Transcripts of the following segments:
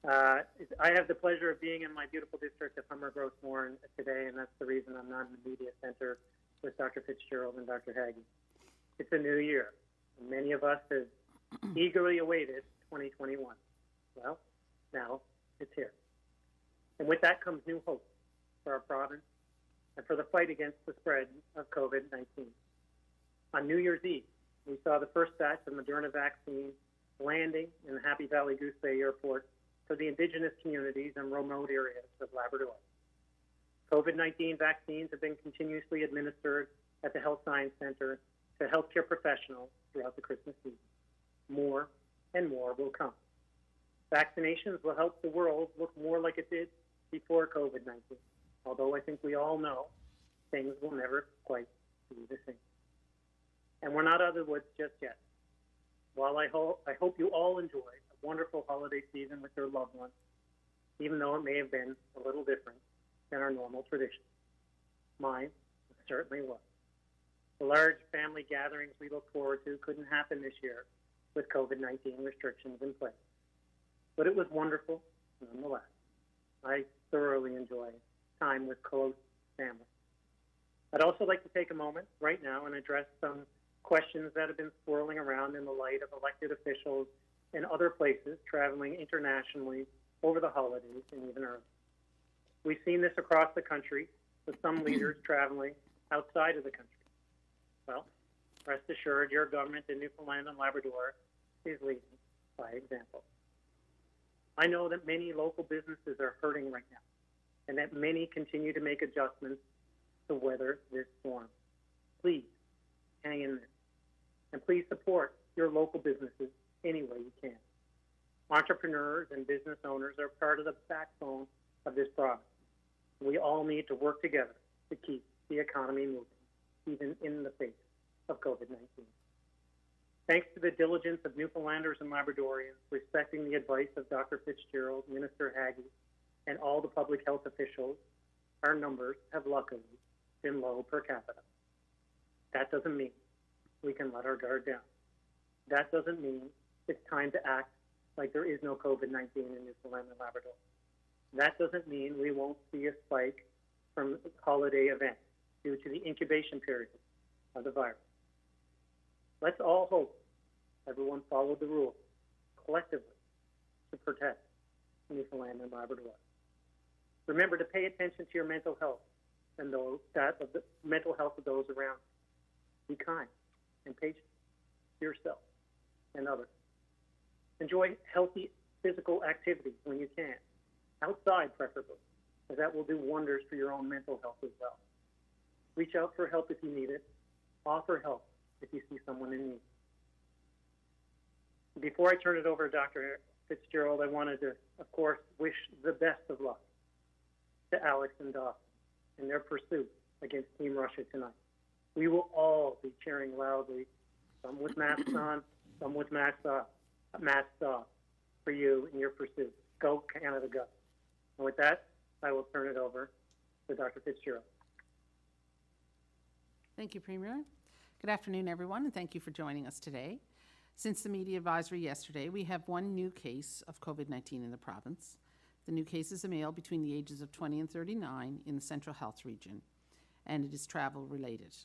I have the pleasure of being in my beautiful district of Humber Gross Moor today, and that's the reason I'm not in the media center with Dr. Fitzgerald and Dr. Haggie. It's a new year. Many of us have eagerly awaited 2021. Well, now it's here. And with that comes new hope for our province and for the fight against the spread of COVID-19. On New Year's Eve, we saw the first batch of Moderna vaccine landing in the Happy Valley Goose Bay Airport for the Indigenous communities and remote areas of Labrador. COVID-19 vaccines have been continuously administered at the Health Science Centre to healthcare professionals throughout the Christmas season. More and more will come. Vaccinations will help the world look more like it did before COVID-19, although I think we all know things will never quite be the same. And we're not out of the woods just yet. While I hope you all enjoy a wonderful holiday season with your loved ones, even though it may have been a little different than our normal tradition. Mine certainly was. The large family gatherings we look forward to couldn't happen this year with COVID-19 restrictions in place. But it was wonderful nonetheless. I thoroughly enjoy time with close family. I'd also like to take a moment right now and address some questions that have been swirling around in the light of elected officials in other places traveling internationally over the holidays and even early. We've seen this across the country with some leaders traveling outside of the country. Well, rest assured, your government in Newfoundland and Labrador is leading by example. I know that many local businesses are hurting right now, and that many continue to make adjustments to weather this storm. Please hang in there, and please support your local businesses any way you can. Entrepreneurs and business owners are part of the backbone of this province. We all need to work together to keep the economy moving, even in the face of COVID-19. Thanks to the diligence of Newfoundlanders and Labradorians, respecting the advice of Dr. Fitzgerald, Minister Haggie, and all the public health officials, our numbers have luckily been low per capita. That doesn't mean we can let our guard down. That doesn't mean it's time to act like there is no COVID-19 in Newfoundland and Labrador. That doesn't mean we won't see a spike from holiday events due to the incubation period of the virus. Let's all hope everyone followed the rules collectively to protect Newfoundland and Labrador. Remember to pay attention to your mental health and that of the mental health of those around you. Be kind and patient to yourself and others. Enjoy healthy physical activity when you can, outside preferably, as that will do wonders for your own mental health as well. Reach out for help if you need it. Offer help if you see someone in need. Before I turn it over to Dr. Fitzgerald, I wanted to, of course, wish the best of luck to Alex and Dawson in their pursuit against Team Russia tonight. We will all be cheering loudly, some with masks on, some with masks off, for you in your pursuit. Go Canada, go. And with that, I will turn it over to Dr. Fitzgerald. Thank you, Premier. Good afternoon, everyone, and thank you for joining us today. Since the media advisory yesterday, we have one new case of COVID-19 in the province. The new case is a male between the ages of 20 and 39 in the Central Health Region, and it is travel-related.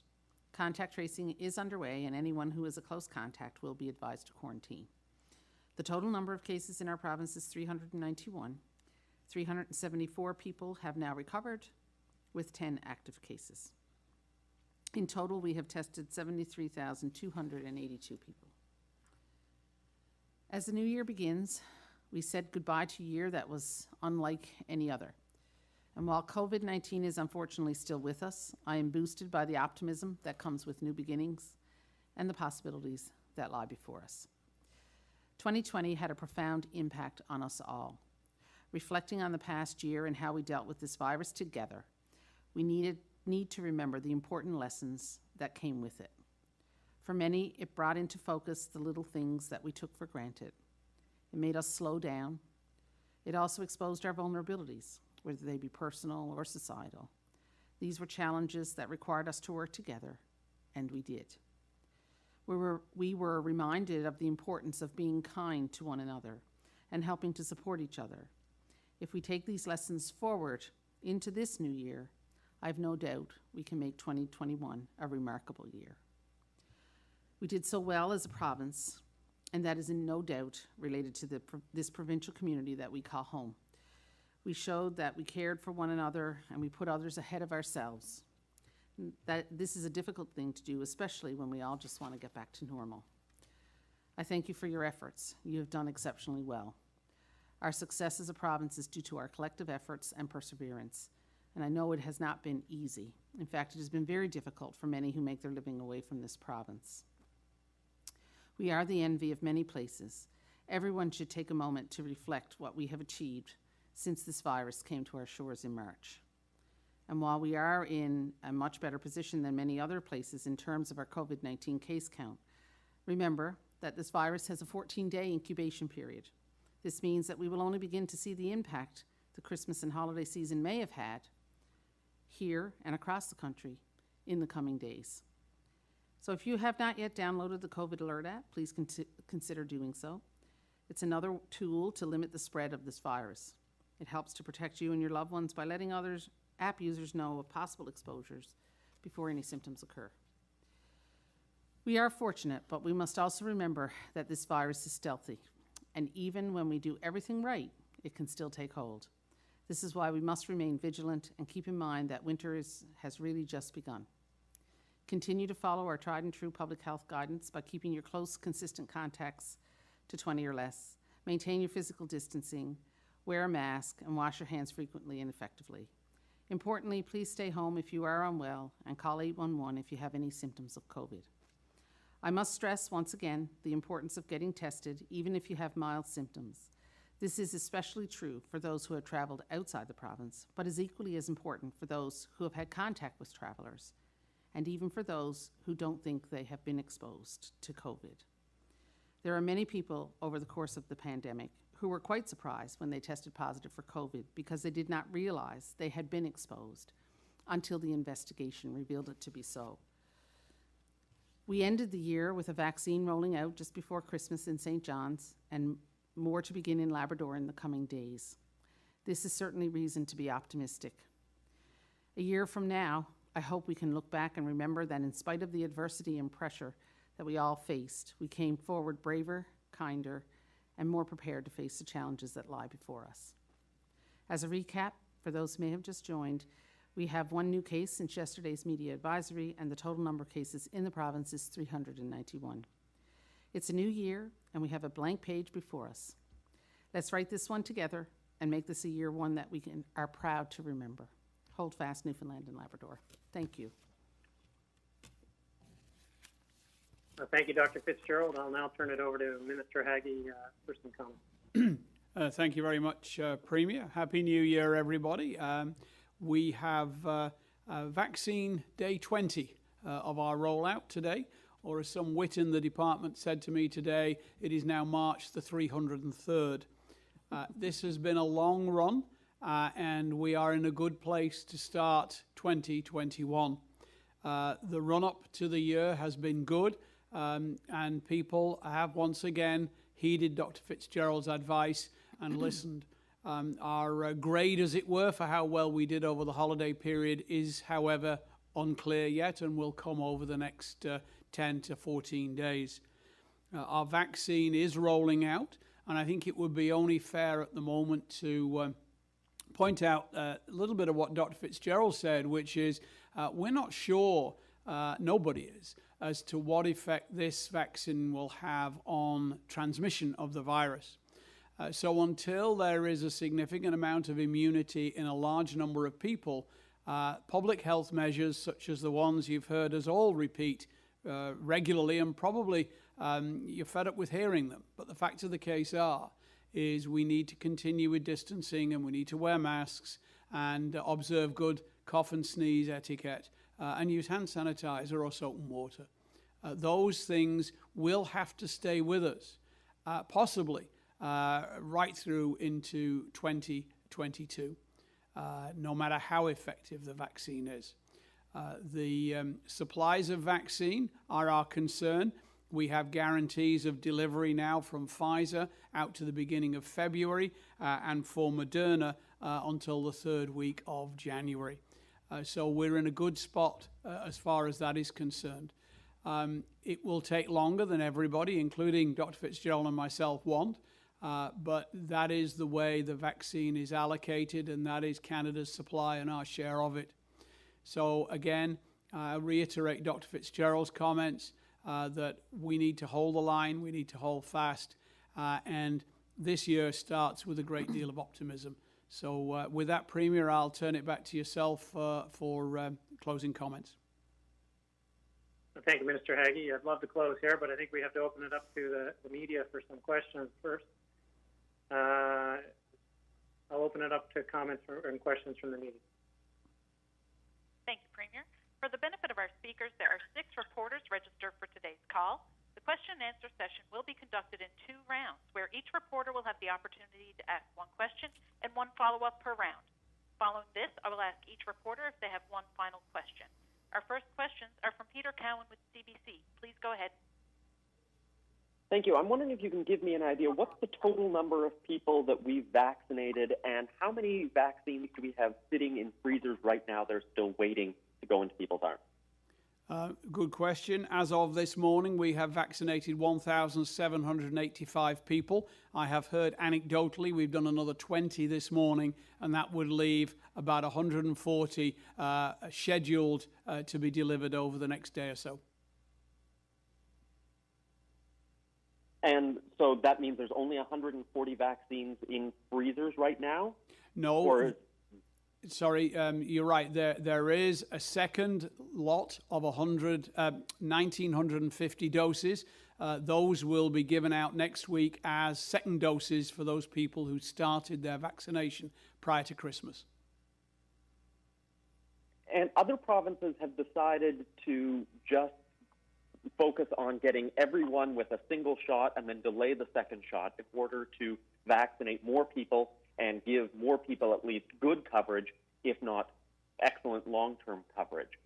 Contact tracing is underway, and anyone who is a close contact will be advised to quarantine. The total number of cases in our province is 391. 374 people have now recovered, with 10 active cases. In total, we have tested 73,282 people. As the new year begins, we said goodbye to a year that was unlike any other. And while COVID-19 is unfortunately still with us, I am boosted by the optimism that comes with new beginnings and the possibilities that lie before us. 2020 had a profound impact on us all. Reflecting on the past year and how we dealt with this virus together, we need to remember the important lessons that came with it. For many, it brought into focus the little things that we took for granted. It made us slow down. It also exposed our vulnerabilities, whether they be personal or societal. These were challenges that required us to work together, and we did. We were reminded of the importance of being kind to one another and helping to support each other. If we take these lessons forward into this new year, I've no doubt we can make 2021 a remarkable year. We did so well as a province, and that is in no doubt related to this provincial community that we call home. We showed that we cared for one another and we put others ahead of ourselves. That this is a difficult thing to do, especially when we all just want to get back to normal. I thank you for your efforts. You have done exceptionally well. Our success as a province is due to our collective efforts and perseverance, and I know it has not been easy. In fact, it has been very difficult for many who make their living away from this province. We are the envy of many places. Everyone should take a moment to reflect what we have achieved since this virus came to our shores in March. And while we are in a much better position than many other places in terms of our COVID-19 case count, remember that this virus has a 14-day incubation period. This means that we will only begin to see the impact the Christmas and holiday season may have had here and across the country in the coming days. So if you have not yet downloaded the COVID Alert app, please consider doing so. It's another tool to limit the spread of this virus. It helps to protect you and your loved ones by letting app users know of possible exposures before any symptoms occur. We are fortunate, but we must also remember that this virus is stealthy, and even when we do everything right, it can still take hold. This is why we must remain vigilant and keep in mind that winter has really just begun. Continue to follow our tried and true public health guidance by keeping your close, consistent contacts to 20 or less. Maintain your physical distancing, wear a mask, and wash your hands frequently and effectively. Importantly, please stay home if you are unwell and call 811 if you have any symptoms of COVID. I must stress once again the importance of getting tested, even if you have mild symptoms. This is especially true for those who have traveled outside the province, but is equally as important for those who have had contact with travelers, and even for those who don't think they have been exposed to COVID. There are many people over the course of the pandemic who were quite surprised when they tested positive for COVID because they did not realize they had been exposed until the investigation revealed it to be so. We ended the year with a vaccine rolling out just before Christmas in St. John's and more to begin in Labrador in the coming days. This is certainly reason to be optimistic. A year from now, I hope we can look back and remember that in spite of the adversity and pressure that we all faced, we came forward braver, kinder, and more prepared to face the challenges that lie before us. As a recap, for those who may have just joined, we have one new case since yesterday's media advisory, and the total number of cases in the province is 391. It's a new year, and we have a blank page before us. Let's write this one together and make this a year one that we are proud to remember. Hold fast, Newfoundland and Labrador. Thank you. Thank you, Dr. Fitzgerald. I'll now turn it over to Minister Haggie for some comments. Thank you very much, Premier. Happy New Year, everybody. We have vaccine day 20 of our rollout today, or as some wit in the department said to me today, it is now March the 303rd. This has been a long run, and we are in a good place to start 2021. The run-up to the year has been good, and people have once again heeded Dr. Fitzgerald's advice and listened. Our grade, as it were, for how well we did over the holiday period is, however, unclear yet and will come over the next 10 to 14 days. Our vaccine is rolling out, and I think it would be only fair at the moment to point out a little bit of what Dr. Fitzgerald said, which is we're not sure, nobody is, as to what effect this vaccine will have on transmission of the virus. So until there is a significant amount of immunity in a large number of people, public health measures such as the ones you've heard us all repeat regularly, and probably you're fed up with hearing them, but the fact of the case is we need to continue with distancing, and we need to wear masks and observe good cough and sneeze etiquette and use hand sanitizer or soap and water. Those things will have to stay with us, possibly right through into 2022, no matter how effective the vaccine is. The supplies of vaccine are our concern. We have guarantees of delivery now from Pfizer out to the beginning of February, and for Moderna until the third week of January. So we're in a good spot as far as that is concerned. It will take longer than everybody, including Dr. Fitzgerald and myself, want, but that is the way the vaccine is allocated, and that is Canada's supply and our share of it. So again, I reiterate Dr. Fitzgerald's comments that we need to hold the line, we need to hold fast, and this year starts with a great deal of optimism. So with that, Premier, I'll turn it back to yourself for closing comments. Thank you, Minister Haggie. I'd love to close here, but I think we have to open it up to the media for some questions first. I'll open it up to comments and questions from the media. Thank you, Premier. For the benefit of our speakers, there are 6 reporters registered for today's call. The question and answer session will be conducted in 2 rounds, where each reporter will have the opportunity to ask 1 question and 1 follow-up per round. Following this, I will ask each reporter if they have 1 final question. Our first questions are from Peter Cowan with CBC. Please go ahead. Thank you. I'm wondering if you can give me an idea, what's the total number of people that we've vaccinated, and how many vaccines do we have sitting in freezers right now that are still waiting to go into people's arms? Good question. As of this morning, we have vaccinated 1,785 people. I have heard anecdotally we've done another 20 this morning, and that would leave about 140 scheduled to be delivered over the next day or so. And so that means there's only 140 vaccines in freezers right now? No. Sorry, you're right. There is a second lot of 1,950 doses. Those will be given out next week as second doses for those people who started their vaccination prior to Christmas. And other provinces have decided to just focus on getting everyone with a single shot and then delay the second shot in order to vaccinate more people and give more people at least good coverage, if not excellent long-term coverage.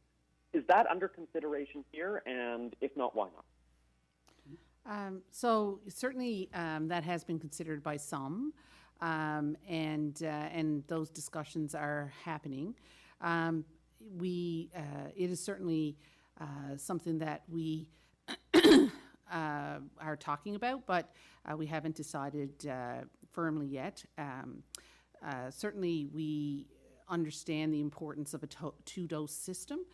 Is that under consideration here? And if not, why not? So certainly that has been considered by some, and those discussions are happening. It is certainly something that we are talking about, but we haven't decided firmly yet. Certainly we understand the importance of a 2-dose system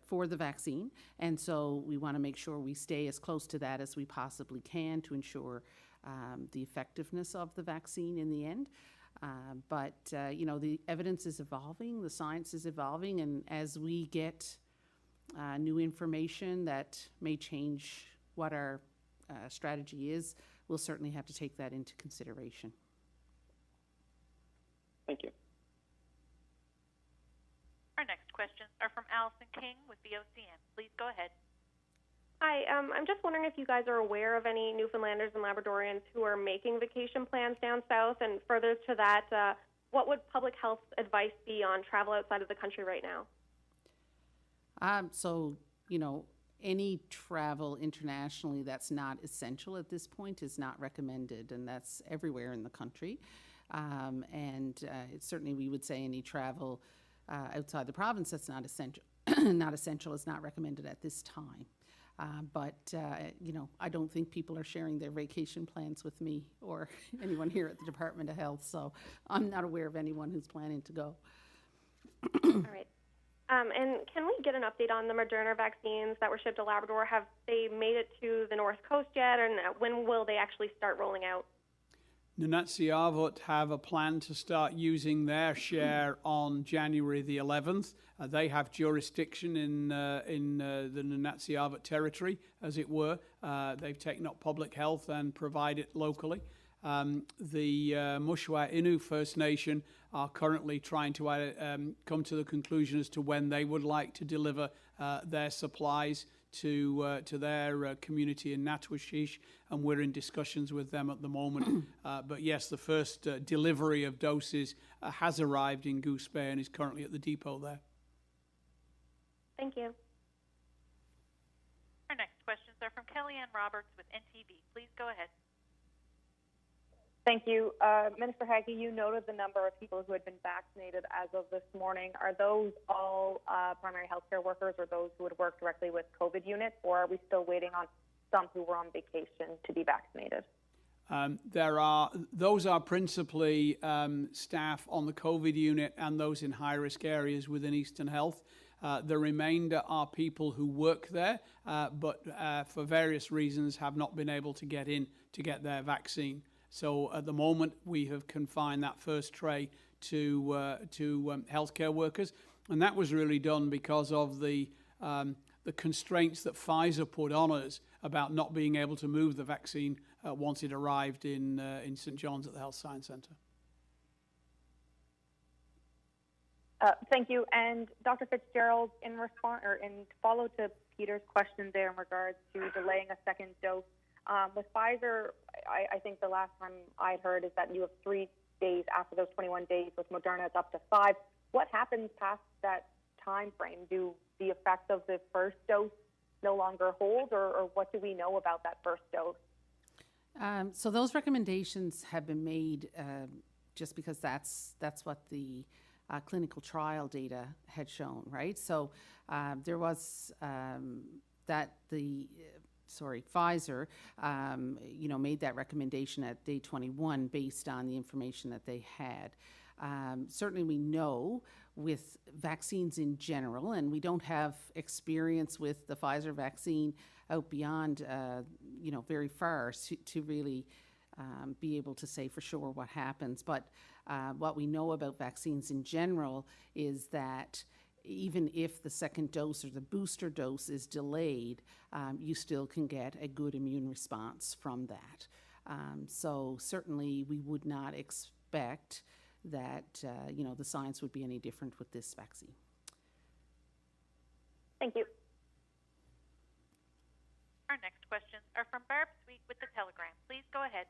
for the vaccine, and so we want to make sure we stay as close to that as we possibly can to ensure the effectiveness of the vaccine in the end. But the evidence is evolving, the science is evolving, and as we get new information that may change what our strategy is, we'll certainly have to take that into consideration. Thank you. Our next questions are from Allison King with VOCM. Please go ahead. Hi, I'm just wondering if you guys are aware of any Newfoundlanders and Labradorians who are making vacation plans down south, and further to that, what would public health advice be on travel outside of the country right now? So, any travel internationally that's not essential at this point is not recommended, and that's everywhere in the country. Certainly we would say any travel outside the province that's not essential, is not recommended at this time. I don't think people are sharing their vacation plans with me or anyone here at the Department of Health, so I'm not aware of anyone who's planning to go. All right. And can we get an update on the Moderna vaccines that were shipped to Labrador? Have they made it to the North Coast yet, and when will they actually start rolling out? Nunatsi-Avut have a plan to start using their share on January the 11th. They have jurisdiction in the Nunatsi-Avut territory, as it were. They've taken up public health and provide it locally. The Mushwa Innu First Nation are currently trying to come to the conclusion as to when they would like to deliver their supplies to their community in Natwashish, and we're in discussions with them at the moment. But yes, the first delivery of doses has arrived in Goose Bay and is currently at the depot there. Thank you. Our next questions Kellyanne Roberts with NTV. Please go ahead. Thank you. Minister Haggie, you noted the number of people who had been vaccinated as of this morning. Are those all primary health care workers or those who would work directly with COVID units, or are we still waiting on some who were on vacation to be vaccinated? Those are principally staff on the COVID unit and those in high-risk areas within Eastern Health. The remainder are people who work there, but for various reasons have not been able to get in to get their vaccine. So at the moment, we have confined that first tray to healthcare workers, and that was really done because of the constraints that Pfizer put on us about not being able to move the vaccine once it arrived in St. John's at the Health Science Centre. Thank you. And Dr. Fitzgerald, in follow to Peter's question there in regards to delaying a second dose, with Pfizer, I think the last time I'd heard is that you have 3 days after those 21 days. With Moderna, it's up to 5. What happens past that time frame? Do the effects of the first dose no longer hold, or what do we know about that first dose? So those recommendations have been made just because that's what the clinical trial data had shown, right? So there was Pfizer, made that recommendation at day 21 based on the information that they had. Certainly we know with vaccines in general, and we don't have experience with the Pfizer vaccine out beyond, very far to really be able to say for sure what happens. But what we know about vaccines in general is that even if the second dose or the booster dose is delayed, you still can get a good immune response from that. So certainly we would not expect that, the science would be any different with this vaccine. Thank you. Our next questions are from Barb Sweet with The Telegram. Please go ahead.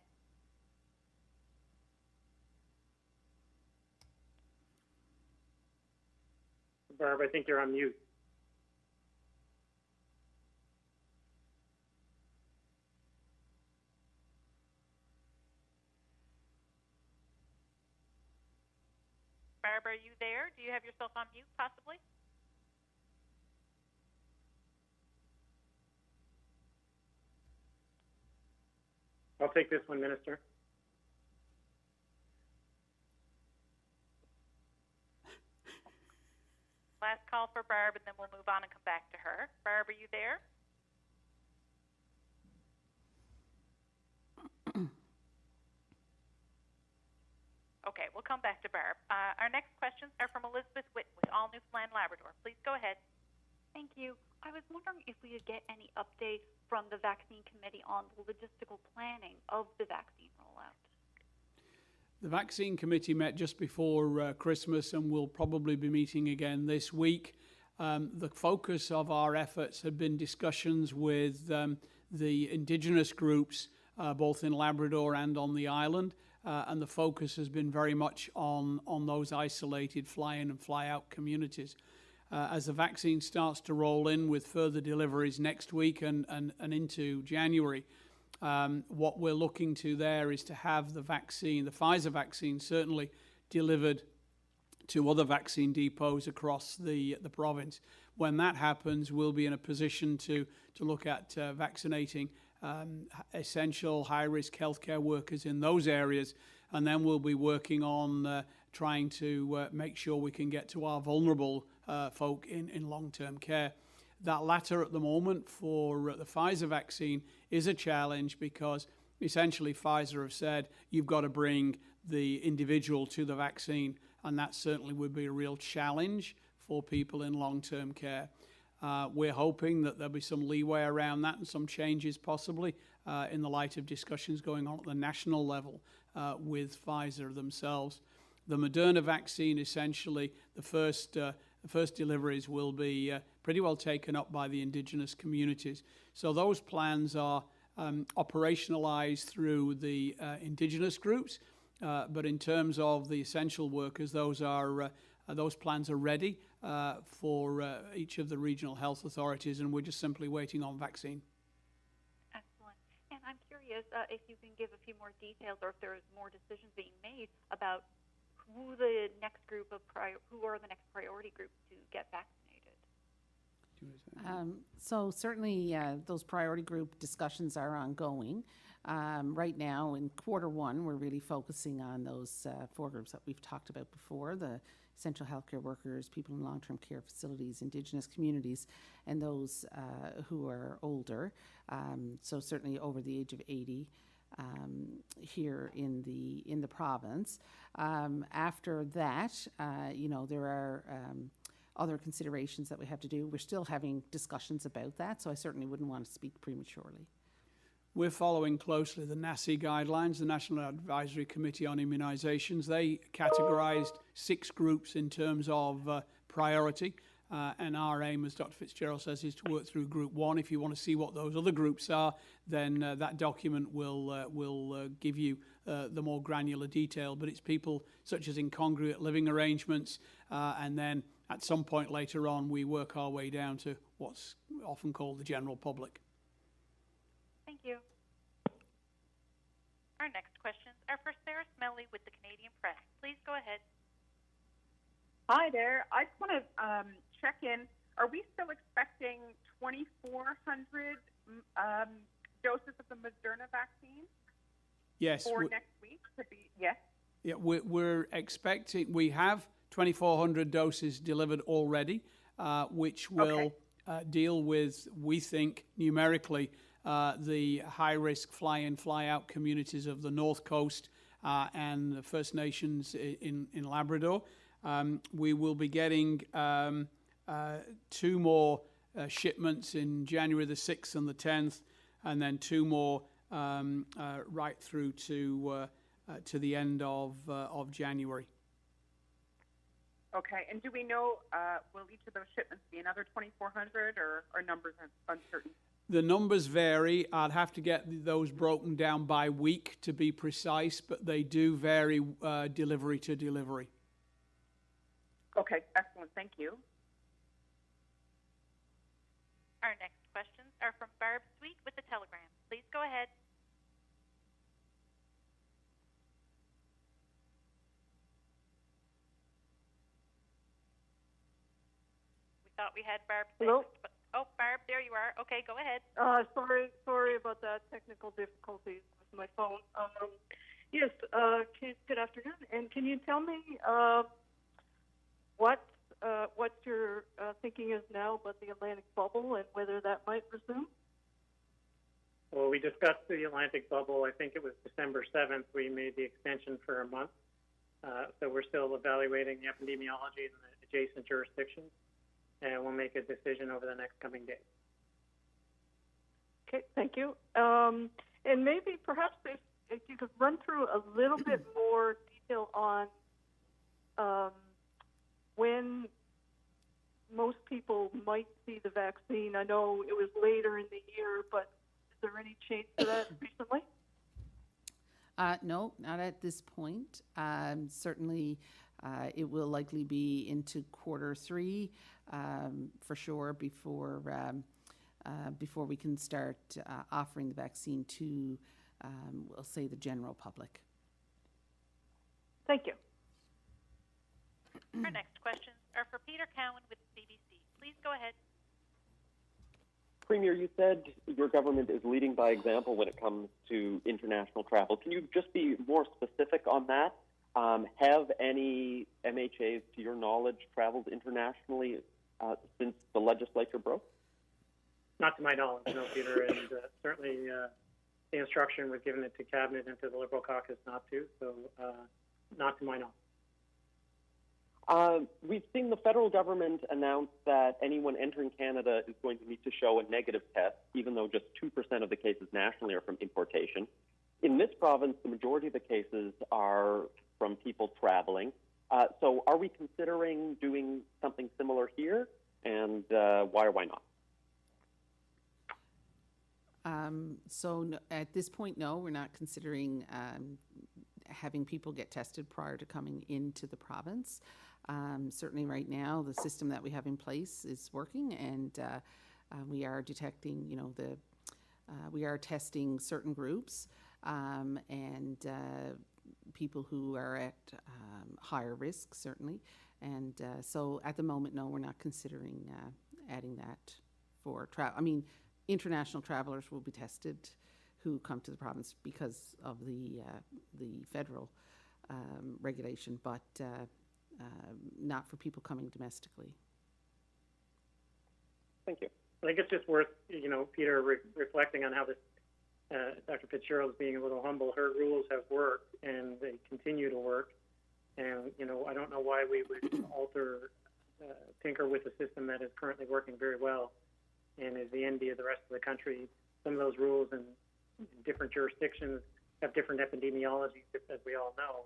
Barb, I think you're on mute. Barb, are you there? Do you have yourself on mute, possibly? I'll take this one, Minister. Last call for Barb, and then we'll move on and come back to her. Barb, are you there? Okay, we'll come back to Barb. Our next questions are from Elizabeth Witt with All Newfoundland and Labrador. Please go ahead. Thank you. I was wondering if we could get any update from the vaccine committee on the logistical planning of the vaccine rollout. The vaccine committee met just before Christmas and will probably be meeting again this week. The focus of our efforts have been discussions with the Indigenous groups, both in Labrador and on the island, and the focus has been very much on those isolated fly-in and fly-out communities. As the vaccine starts to roll in with further deliveries next week and into January, what we're looking to there is to have the vaccine, the Pfizer vaccine, certainly delivered to other vaccine depots across the province. When that happens, we'll be in a position to look at vaccinating essential high-risk healthcare workers in those areas, and then we'll be working on trying to make sure we can get to our vulnerable folk in long-term care. That latter at the moment for the Pfizer vaccine is a challenge because essentially Pfizer have said you've got to bring the individual to the vaccine, and that certainly would be a real challenge for people in long-term care. We're hoping that there'll be some leeway around that and some changes possibly in the light of discussions going on at the national level with Pfizer themselves. The Moderna vaccine, essentially, the first deliveries will be pretty well taken up by the Indigenous communities. So those plans are operationalized through the Indigenous groups, but in terms of the essential workers, those plans are ready for each of the regional health authorities, and we're just simply waiting on vaccine. guess if you can give a few more details, or if there's more decisions being made about who the next group of who are the next priority groups to get vaccinated. So certainly those priority group discussions are ongoing. Right now in Q1, we're really focusing on those 4 groups that we've talked about before, the essential healthcare workers, people in long-term care facilities, Indigenous communities, and those who are older. So certainly over the age of 80 here in the province. After that, there are other considerations that we have to do. We're still having discussions about that, so I certainly wouldn't want to speak prematurely. We're following closely the NACI guidelines, the National Advisory Committee on Immunisations. They categorised 6 groups in terms of priority, and our aim, as Dr. Fitzgerald says, is to work through Group 1. If you want to see what those other groups are, then that document will give you the more granular detail. But it's people such as incongruent living arrangements, and then at some point later on, we work our way down to what's often called the general public. Thank you. Our next questions are for Sarah Smelly with the Canadian Press. Please go ahead. Hi there. I just want to check in. Are we still expecting 2,400 doses of the Moderna vaccine? Yes. For next week to be, yes? Yeah, we're expecting, we have 2,400 doses delivered already, which will deal with, we think, numerically, the high-risk fly-in, fly-out communities of the North Coast and the First Nations in Labrador. We will be getting 2 more shipments in January the 6th and the 10th, and then 2 more right through to the end of January. Okay, and do we know, will each of those shipments be another 2,400 or are numbers uncertain? The numbers vary. I'd have to get those broken down by week to be precise, but they do vary delivery to delivery. Okay, excellent. Thank you. Our next questions are from Barb Sweet with the Telegram. Please go ahead. We thought we had Barb. Hello? Oh, Barb, there you are. Okay, go ahead. Sorry about that technical difficulties with my phone. Yes, good afternoon. And can you tell me what your thinking is now about the Atlantic bubble and whether that might resume? Well, we discussed the Atlantic bubble. I think it was December 7th. We made the extension for a month. So we're still evaluating the epidemiology in the adjacent jurisdictions, and we'll make a decision over the next coming days. Okay, thank you. And maybe perhaps if you could run through a little bit more detail on when most people might see the vaccine. I know it was later in the year, but is there any change to that recently? No, not at this point. Certainly, it will likely be into Q3 for sure before we can start offering the vaccine to, we'll say, the general public. Thank you. Our next questions are for Peter Cowan with CBC. Please go ahead. Premier, you said your government is leading by example when it comes to international travel. Can you just be more specific on that? Have any MHAs, to your knowledge, traveled internationally since the legislature broke? Not to my knowledge, no, Peter. And certainly the instruction was given to Cabinet and to the Liberal caucus not to, so not to my knowledge. We've seen the federal government announce that anyone entering Canada is going to need to show a negative test, even though just 2% of the cases nationally are from importation. In this province, the majority of the cases are from people traveling. So are we considering doing something similar here? And why or why not? At this point, no, we're not considering having people get tested prior to coming into the province. Certainly right now, the system that we have in place is working, and we are detecting, We are testing certain groups and people who are at higher risk, certainly. And so at the moment, no, we're not considering adding that for travel. I mean, international travelers will be tested who come to the province because of the federal regulation, but not for people coming domestically. Thank you. I think it's just worth, Peter, reflecting on how this, Dr. Fitzgerald is being a little humble. Her rules have worked, and they continue to work. And, I don't know why we would tinker with a system that is currently working very well and is the envy of the rest of the country. Some of those rules in different jurisdictions have different epidemiologies, as we all know,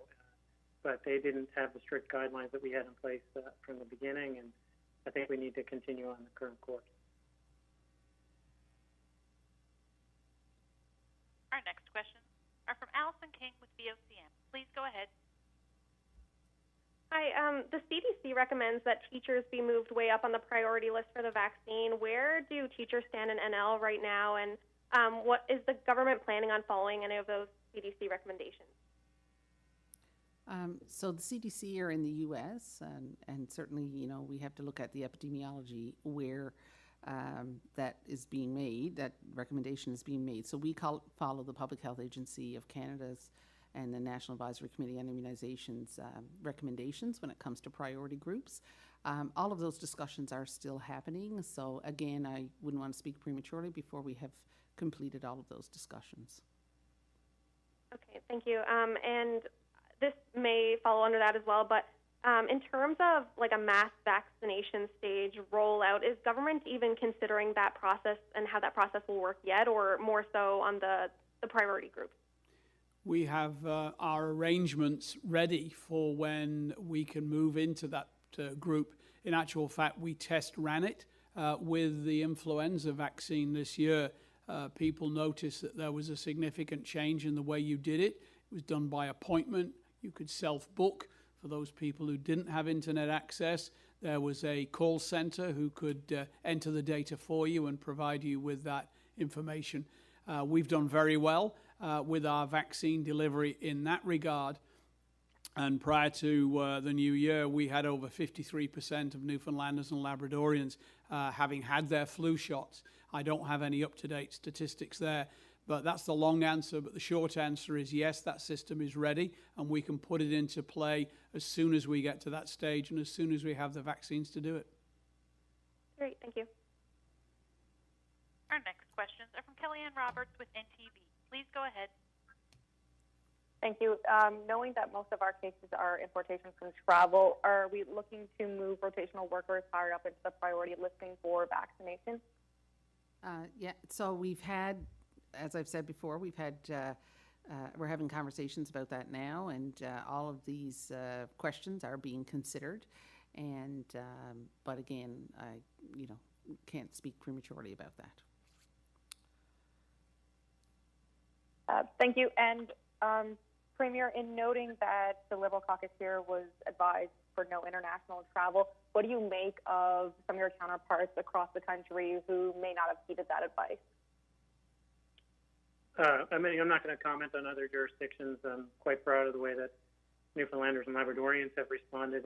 but they didn't have the strict guidelines that we had in place from the beginning, and I think we need to continue on the current course. Our next questions are from Allison King with VOCM. Please go ahead. Hi, the CDC recommends that teachers be moved way up on the priority list for the vaccine. Where do teachers stand in NL right now, and what is the government planning on following any of those CDC recommendations? So the CDC are in the U.S., and certainly, we have to look at the epidemiology where that is being made, that recommendation is being made. So we follow the Public Health Agency of Canada's and the National Advisory Committee on Immunizations recommendations when it comes to priority groups. All of those discussions are still happening. So again, I wouldn't want to speak prematurely before we have completed all of those discussions. Okay, thank you. And this may follow under that as well, but in terms of like a mass vaccination stage rollout, is government even considering that process and how that process will work yet, or more so on the priority groups? We have our arrangements ready for when we can move into that group. In actual fact, we ran it with the influenza vaccine this year. People noticed that there was a significant change in the way you did it. It was done by appointment. You could self-book for those people who didn't have internet access. There was a call center who could enter the data for you and provide you with that information. We've done very well with our vaccine delivery in that regard. And prior to the new year, we had over 53% of Newfoundlanders and Labradorians having had their flu shots. I don't have any up-to-date statistics there, but that's the long answer. But the short answer is yes, that system is ready, and we can put it into play as soon as we get to that stage and as soon as we have the vaccines to do it. Great, thank you. Our next questions are from Kellyanne Roberts with NTV. Please go ahead. Thank you. Knowing that most of our cases are importation from travel, are we looking to move rotational workers higher up into the priority listing for vaccination? Yeah, so we've had, as I've said before, we're having conversations about that now, and all of these questions are being considered. And but again, I can't speak prematurely about that. Thank you. And Premier, in noting that the Liberal caucus here was advised for no international travel, what do you make of some of your counterparts across the country who may not have heeded that advice? I'm not going to comment on other jurisdictions. I'm quite proud of the way that Newfoundlanders and Labradorians have responded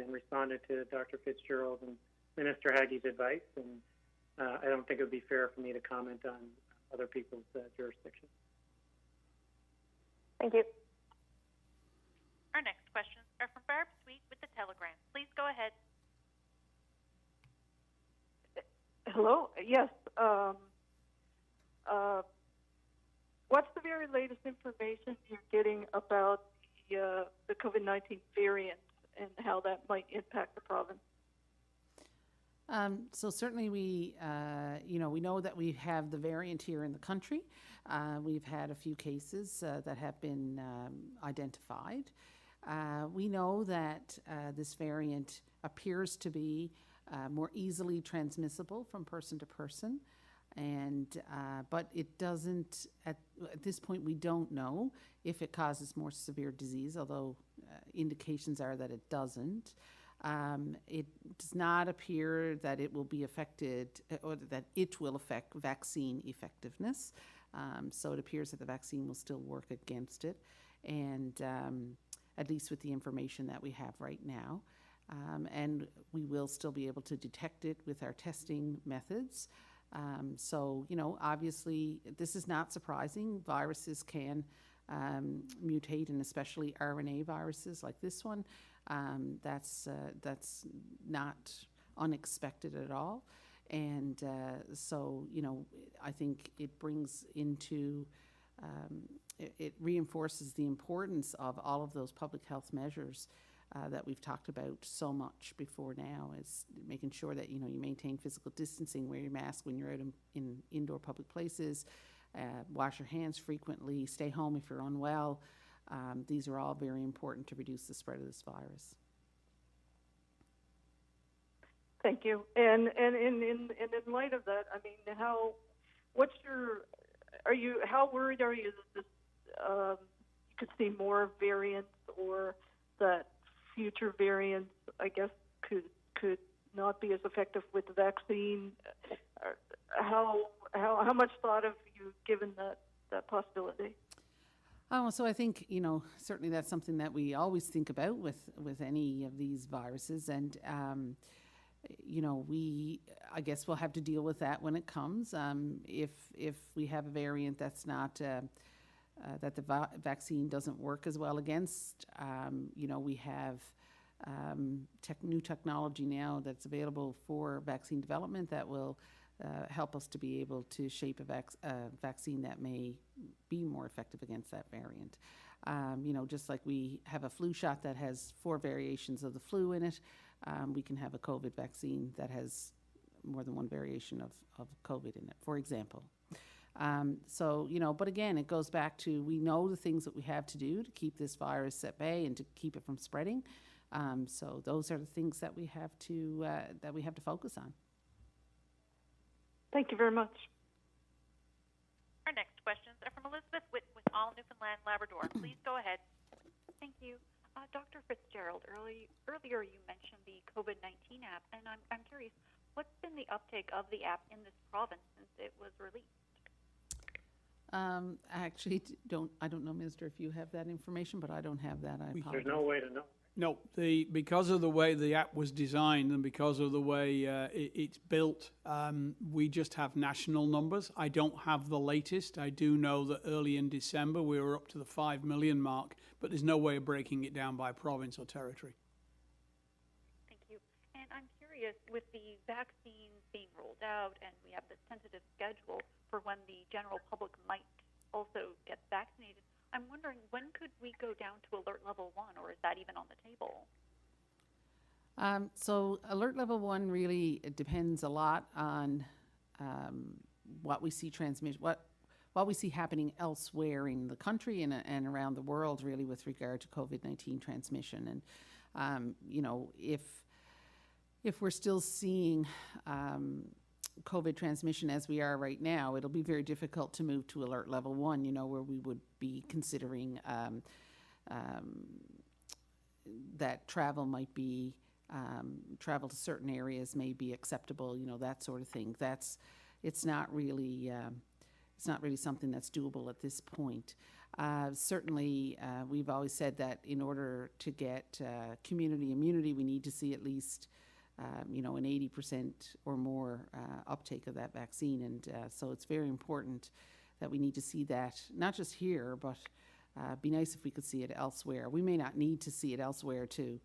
to Dr. Fitzgerald and Minister Haggie's advice, and I don't think it would be fair for me to comment on other people's jurisdictions. Thank you. Our next questions are from Barb Sweet with The Telegram. Please go ahead. Hello. Yes. What's the very latest information you're getting about the COVID-19 variant and how that might impact the province? So certainly we know that we have the variant here in the country. We've had a few cases that have been identified. We know that this variant appears to be more easily transmissible from person to person, but it doesn't. At this point, we don't know if it causes more severe disease, although indications are that it doesn't. It does not appear that it will be affected or that it will affect vaccine effectiveness. So it appears that the vaccine will still work against it, and at least with the information that we have right now. And we will still be able to detect it with our testing methods. So, obviously, this is not surprising. Viruses can mutate, and especially RNA viruses like this one. That's not unexpected at all. And so, I think it brings into, it reinforces the importance of all of those public health measures that we've talked about so much before now, is making sure that, you maintain physical distancing, wear your mask when you're out in indoor public places, wash your hands frequently, stay home if you're unwell. These are all very important to reduce the spread of this virus. Thank you. And in light of that, I mean, how worried are you that this you could see more variants, or that future variants, I guess, could not be as effective with the vaccine? How much thought have you given that possibility? So I think, certainly that's something that we always think about with any of these viruses. And, I guess we'll have to deal with that when it comes. If we have a variant that's not, that the vaccine doesn't work as well against, we have new technology now that's available for vaccine development that will help us to be able to shape a vaccine that may be more effective against that variant. Just like we have a flu shot that has 4 variations of the flu in it, we can have a COVID vaccine that has more than one variation of COVID in it, for example. But again, it goes back to, we know the things that we have to do to keep this virus at bay and to keep it from spreading. So those are the things that we have to focus on. Thank you very much. Our next questions are from Elizabeth Witt with All Newfoundland and Labrador. Please go ahead. Thank you. Dr. Fitzgerald, earlier you mentioned the COVID-19 app, and I'm curious, what's been the uptake of the app in this province since it was released? I actually I don't know, Minister, if you have that information, but I don't have that. I apologize. There's no way to know. No, because of the way the app was designed and because of the way it's built, we just have national numbers. I don't have the latest. I do know that early in December we were up to the 5 million mark, but there's no way of breaking it down by province or territory. Thank you. And I'm curious, with the vaccines being rolled out and we have this tentative schedule for when the general public might also get vaccinated, I'm wondering, when could we go down to alert level 1, or is that even on the table? So alert level 1 really depends a lot on what we see what we see happening elsewhere in the country and around the world, really, with regard to COVID-19 transmission. And if we're still seeing COVID transmission as we are right now, it'll be very difficult to move to alert level 1, where we would be considering that travel might be, travel to certain areas may be acceptable, that sort of thing. It's not really something that's doable at this point. Certainly, we've always said that in order to get community immunity, we need to see at least an 80% or more uptake of that vaccine. And so it's very important that we need to see that, not just here, but be nice if we could see it elsewhere. We may not need to see it elsewhere to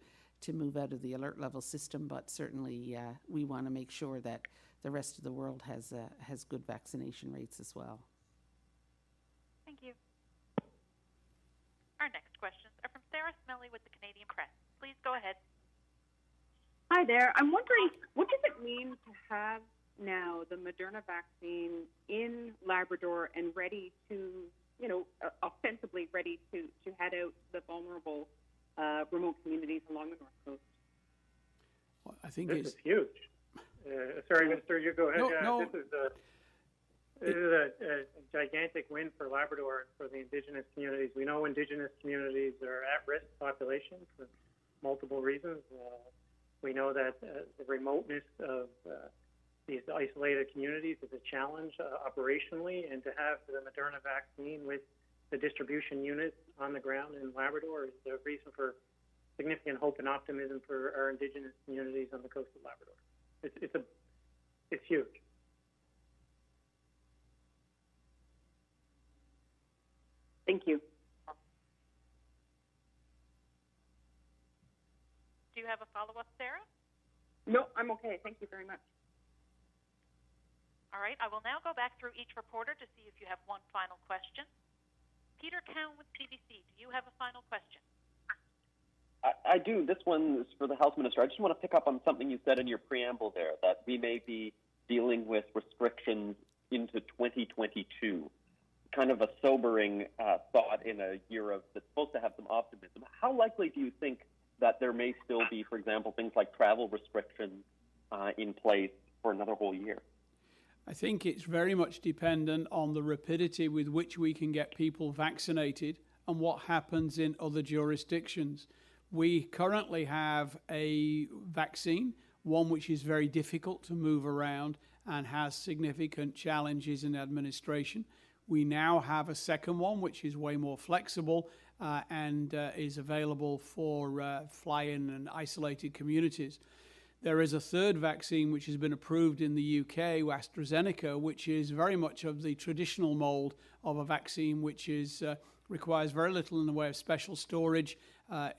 move out of the alert level system, but certainly we want to make sure that the rest of the world has good vaccination rates as well. Thank you. Our next questions are from Sarah Smelly with the Canadian Press. Please go ahead. Hi there. I'm wondering, what does it mean to have now the Moderna vaccine in Labrador and ready to, ostensibly ready to head out to the vulnerable remote communities along the North Coast? Well, I think this is huge. Sorry, Minister, you go ahead. No. This is a gigantic win for Labrador and for the Indigenous communities. We know Indigenous communities are at-risk populations for multiple reasons. We know that the remoteness of these isolated communities is a challenge operationally, and to have the Moderna vaccine with the distribution units on the ground in Labrador is a reason for significant hope and optimism for our Indigenous communities on the coast of Labrador. It's huge. Thank you. Do you have a follow-up, Sarah? No, I'm okay. Thank you very much. All right, I will now go back through each reporter to see if you have one final question. Peter Cowan with CBC, do you have a final question? I do. This one is for the health minister. I just want to pick up on something you said in your preamble there, that we may be dealing with restrictions into 2022. Kind of a sobering thought in a year that's supposed to have some optimism. How likely do you think that there may still be, for example, things like travel restrictions in place for another whole year? I think it's very much dependent on the rapidity with which we can get people vaccinated and what happens in other jurisdictions. We currently have a vaccine, one which is very difficult to move around and has significant challenges in administration. We now have a second one, which is way more flexible and is available for fly-in and isolated communities. There is a third vaccine which has been approved in the UK, AstraZeneca, which is very much of the traditional mold of a vaccine, which is requires very little in the way of special storage.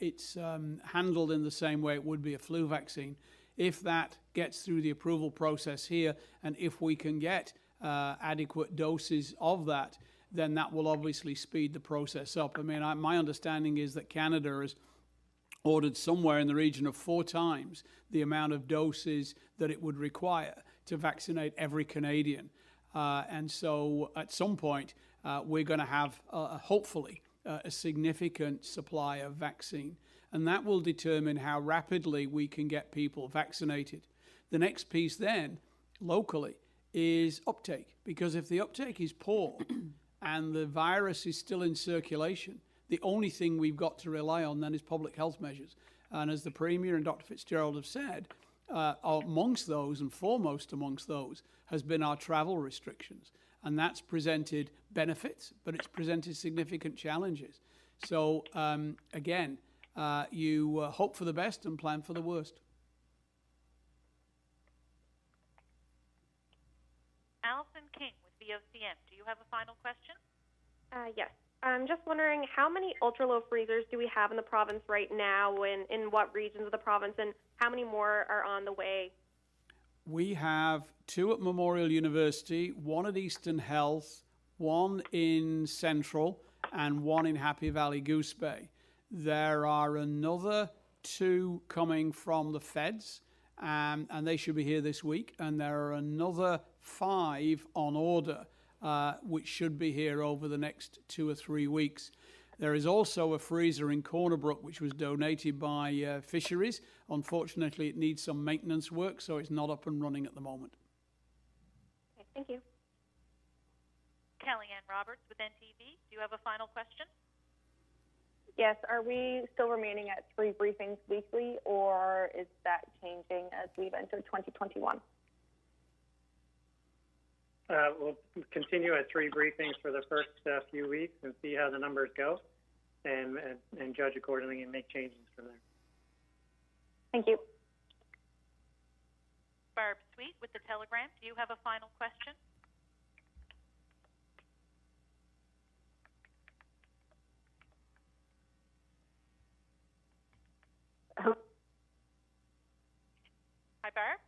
It's handled in the same way it would be a flu vaccine. If that gets through the approval process here, and if we can get adequate doses of that, then that will obviously speed the process up. I mean, my understanding is that Canada has ordered somewhere in the region of 4 times the amount of doses that it would require to vaccinate every Canadian. And so at some point, we're going to have, hopefully, a significant supply of vaccine. And that will determine how rapidly we can get people vaccinated. The next piece then, locally, is uptake. Because if the uptake is poor and the virus is still in circulation, the only thing we've got to rely on then is public health measures. And as the Premier and Dr. Fitzgerald have said, amongst those and foremost amongst those has been our travel restrictions. And that's presented benefits, but it's presented significant challenges. So again, you hope for the best and plan for the worst. Alison King with VOCM, do you have a final question? Yes. I'm just wondering, how many ultra-low freezers do we have in the province right now, and in what regions of the province, and how many more are on the way? We have 2 at Memorial University, 1 at Eastern Health, 1 in Central, and 1 in Happy Valley Goose Bay. There are another 2 coming from the feds, and they should be here this week, and there are another 5 on order, which should be here over the next 2 or 3 weeks. There is also a freezer in Corner Brook, which was donated by Fisheries. Unfortunately, it needs some maintenance work, so it's not up and running at the moment. Okay, thank you. Kellyanne Roberts with NTV, do you have a final question? Yes, are we still remaining at 3 briefings weekly, or is that changing as we've entered 2021? We'll continue at 3 briefings for the first few weeks and see how the numbers go, and judge accordingly and make changes from there. Thank you. Barb Sweet with the Telegram, do you have a final question? Hi, Barb.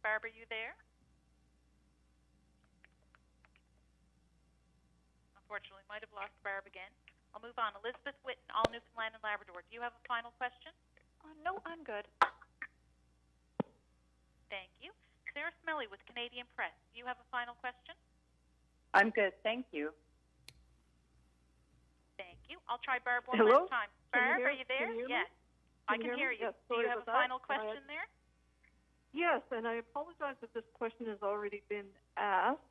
Barb, are you there? Unfortunately, might have lost Barb again. I'll move on. Elizabeth Whitten, all Newfoundland and Labrador. Do you have a final question? No, I'm good. Thank you. Sarah Smelly with Canadian Press. Do you have a final question? I'm good. Thank you. Thank you. I'll try Barb one Hello? last time. Barb, are you there? Yes. I can hear you. Yes, Do you sorry have a about that. final question there? Yes, and I apologize if this question has already been asked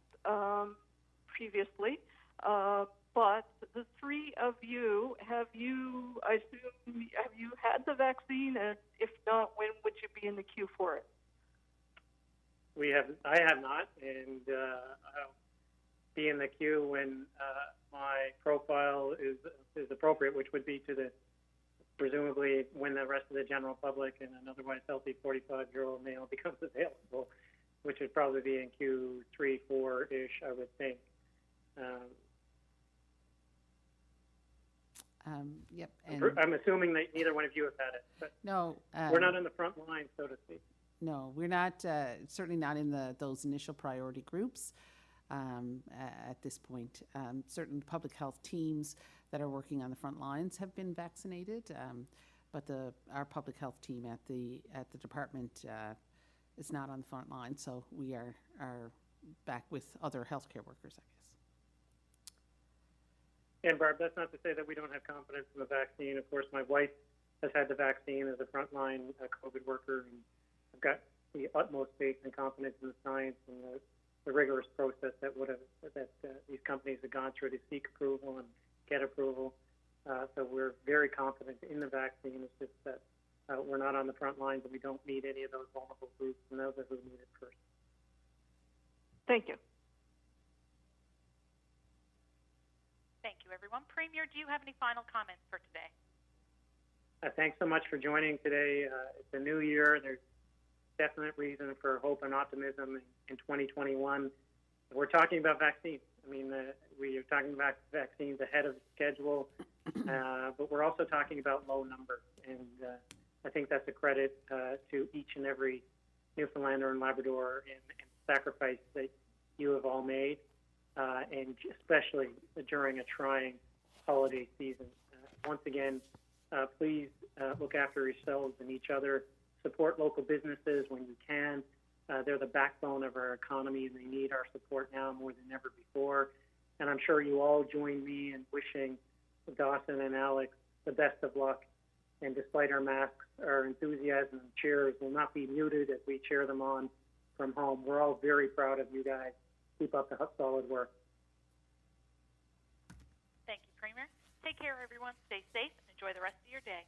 previously. But the three of you, have you had the vaccine? And if not, when would you be in the queue for it? I have not, and I'll be in the queue when my profile is appropriate, which would be presumably when the rest of the general public and an otherwise healthy 45-year-old male becomes available, which would probably be in Q3, 4-ish, I would think. Yep. And I'm assuming that neither one of you have had it, but no, we're not in the front line, so to speak. No, we're not. Certainly not in those initial priority groups at this point. Certain public health teams that are working on the front lines have been vaccinated, but our public health team at the department is not on the front line. So we are back with other healthcare workers, I guess. And Barb, that's not to say that we don't have confidence in the vaccine. Of course, my wife has had the vaccine as a frontline COVID worker, and I've got the utmost faith and confidence in the science and the rigorous process that these companies have gone through to seek approval and get approval. So we're very confident in the vaccine. It's just that we're not on the front lines and we don't meet any of those vulnerable groups, and those are who need it first. Thank you. Thank you, everyone. Premier, do you have any final comments for today? Thanks so much for joining today. It's a new year. There's definite reason for hope and optimism in 2021. We're talking about vaccines. I mean, we are talking about vaccines ahead of schedule, but we're also talking about low numbers. And I think that's a credit to each and every Newfoundlander and Labrador and sacrifice that you have all made, and especially during a trying holiday season. Once again, please look after yourselves and each other. Support local businesses when you can. They're the backbone of our economy, and they need our support now more than ever before. And I'm sure you all join me in wishing Dawson and Alex the best of luck. And despite our masks, our enthusiasm and cheers will not be muted as we cheer them on from home. We're all very proud of you guys. Keep up the solid work. Thank you, Premier. Take care, everyone. Stay safe and enjoy the rest of your day.